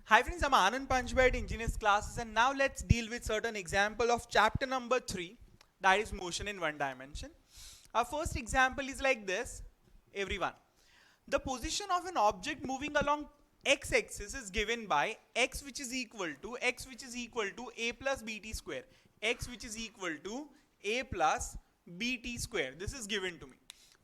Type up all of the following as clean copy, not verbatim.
Hi friends, I'm Anand Panchbet, Engineers classes, and now let's deal with certain example of chapter number 3, that is motion in one dimension. Our first example is like this, everyone. The position of an object moving along x-axis is given by x which is equal to a plus bt square, x which is equal to a plus bt square. This is given to me,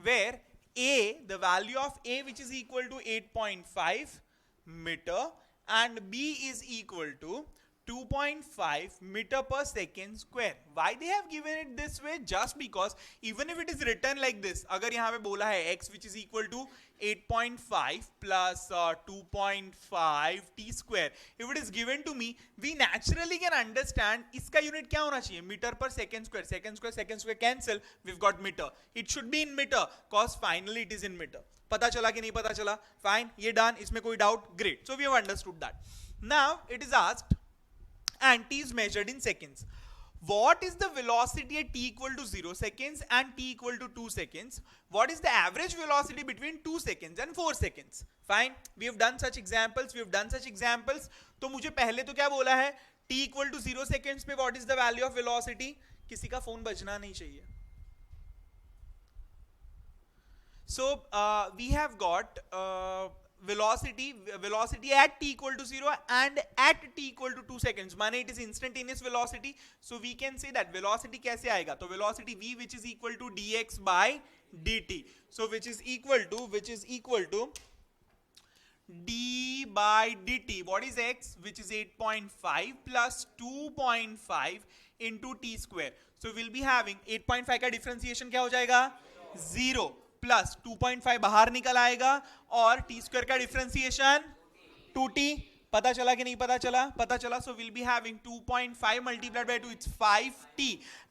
where a, the value of a which is equal to 8.5 meter, and b is equal to 2.5 meter per second square. Why they have given it this way? Just because even if it is written like this, अगर यहाँ पे बोला है x which is equal to 8.5 plus 2.5 t square, if it is given to me, we naturally can understand इसका unit क्या होना चाहिए, metre पर second square cancel, we've got meter. It should be in meter cause finally it is in meter. पता चला कि नहीं पता चला? फाइन, ये डन, इसमें कोई doubt? Great. So we have understood that. Now it is asked and t is measured in seconds. What is the velocity at t equal to 0 seconds and t equal to 2 seconds? What is the average velocity between 2 seconds and 4 seconds? Fine, we have done such examples. तो मुझे पहले तो क्या बोला है, t equal to 0 seconds पे what is the value of velocity? किसी का फोन बजना नहीं चाहिए. So we have got velocity at t equal to 0 and at t equal to 2 seconds, माने it is instantaneous velocity. So we can say that velocity कैसे आएगा, तो velocity v which is equal to dx by dt, so which is equal to d by dt. What is x? Which is 8.5 plus 2.5 into t square. So we'll be having 8.5 का differentiation क्या हो जाएगा, 0 plus 2.5 बाहर निकल आएगा और T square का differentiation 2t. पता चला कि नहीं पता चला? पता चला. So will be having 2.5 multiplied by 2, it's 5t,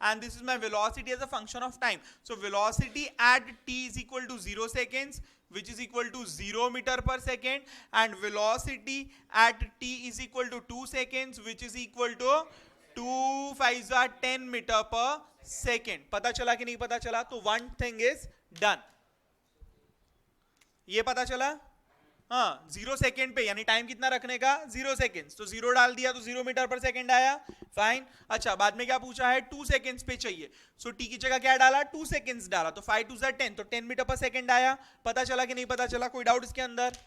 and this is my velocity as a function of time. So velocity at t is equal to 0 seconds which is equal to 0 meter per second, and velocity at t is equal to 2 seconds which is equal to 2 5 10 meter per second. पता चला कि नहीं पता चला? तो one thing is done. ये पता चला? हाँ, 0 सेकेंड पे, यानी टाइम कितना रखने का, 0 सेकेंड्स, तो 0 डाल दिया तो 0 मीटर पर सेकेंड आया. फाइन. अच्छा, बाद में क्या पूछा है, 2 सेकेंड्स पे चाहिए. सो टी की जगह क्या डाला, 2 सेकेंड्स डाला, तो 5 2 10, तो 10 मीटर पर सेकेंड आया. पता चला कि नहीं पता चला? कोई डाउट इसके अंदर?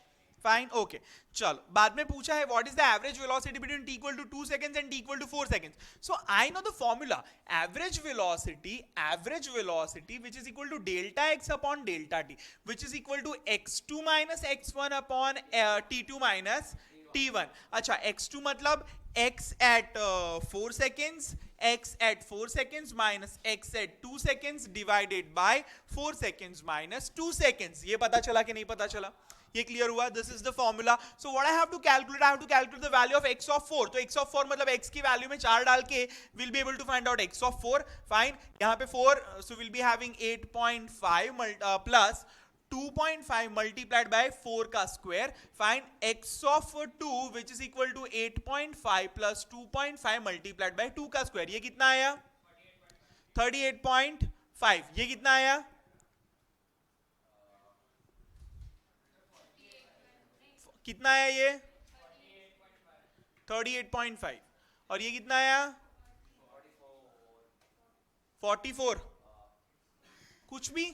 Fine, okay. चलो, बाद में पूछा है what is the average velocity between t equal to 2 seconds and t equal to 4 seconds. So I know the formula, average velocity which is equal to delta x upon delta t, which is equal to x2 minus x1 upon t2 minus t1. अच्छा, x2 मतलब x at 4 seconds, x at 4 seconds minus x at 2 seconds divided by 4 seconds minus 2 seconds. ये पता चला कि नहीं पता चला? ये क्लियर हुआ? This is the formula. So what I have to calculate the value of x of 4. तो x ऑफ 4 मतलब x की वैल्यू में 4 डाल के will be able to find out x of 4. Fine, यहाँ पे 4, so will be having 8.5 plus 2.5 multiplied by 4 का square. Fine, x of 2 which is equal to 8.5 plus 2.5 multiplied by 2 का square. ये कितना आया? 38.5. ये कितना आया? कितना आया ये? 38.5. और ये कितना आया? 44. कुछ भी?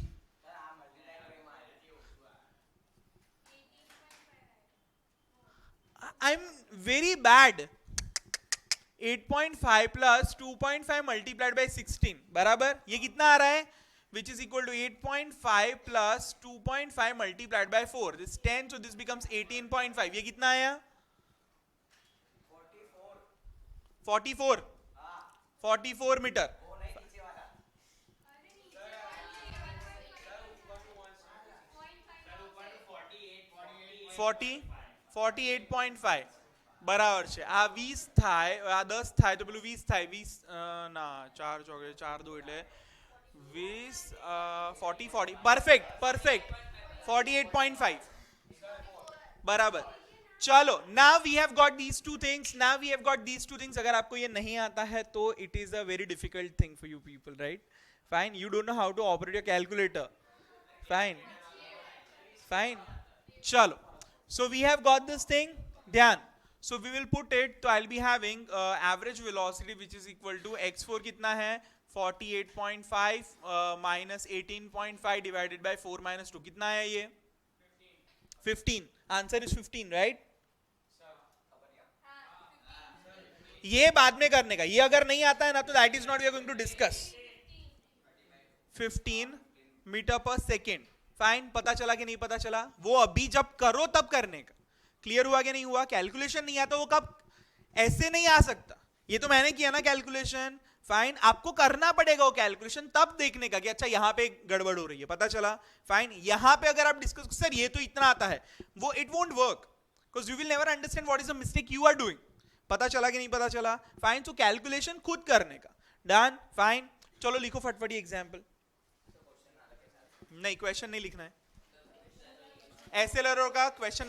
I'm very bad. 8.5 plus 2.5 multiplied by 16 बराबर ये कितना आ रहा है? Which is equal to 8.5 plus 2.5 multiplied by 4. This 10, so this becomes 18.5. ये कितना आया? 44 मीटर. 48.5 બરાબર છે. આ 20 થાય, આ 10 થાય તો પેલું 20 થાય. 20 ના 4 ચોકે 4 2 એટલે 20 40 परफेक्ट 48.5 बराबर. चलो, now we have got these two things. अगर आपको ये नहीं आता है तो it is a very difficult thing for you people, right? Fine, you don't know how to operate your calculator. Fine. चलो, so we have got this thing. ध्यान, So we will put it, तो I'll be having average velocity which is equal to x4 कितना है 48.5 minus 18.5 divided by 4 minus 2 कितना है ये 15. Answer is 15, right? ये बाद में करने का, ये अगर नहीं आता है ना तो that is not we are going to discuss. 15 metre पर सेकेंड. फाइन, पता चला कि नहीं पता चला? वो अभी जब करो तब करने का. क्लियर हुआ कि नहीं हुआ? कैलकुलेशन नहीं आता वो कब ऐसे नहीं आ सकता. ये तो मैंने किया ना कैलकुलेशन. फाइन, आपको करना पड़ेगा वो कैलकुलेशन तब देखने का कि अच्छा यहाँ पे गड़बड़ हो रही है. पता चला? फाइन, यहाँ पे अगर आप डिस्कस सर ये तो इतना आता है, वो it won't work because you will never understand what is the mistake you are doing. पता चला कि नहीं पता चला? फाइन, सो कैलकुलेशन खुद करने का. डन. फाइन, चलो लिखो फटफटी एग्जाम्पल. नहीं, क्वेश्चन नहीं लिखना है. एसएलआर का क्वेश्चन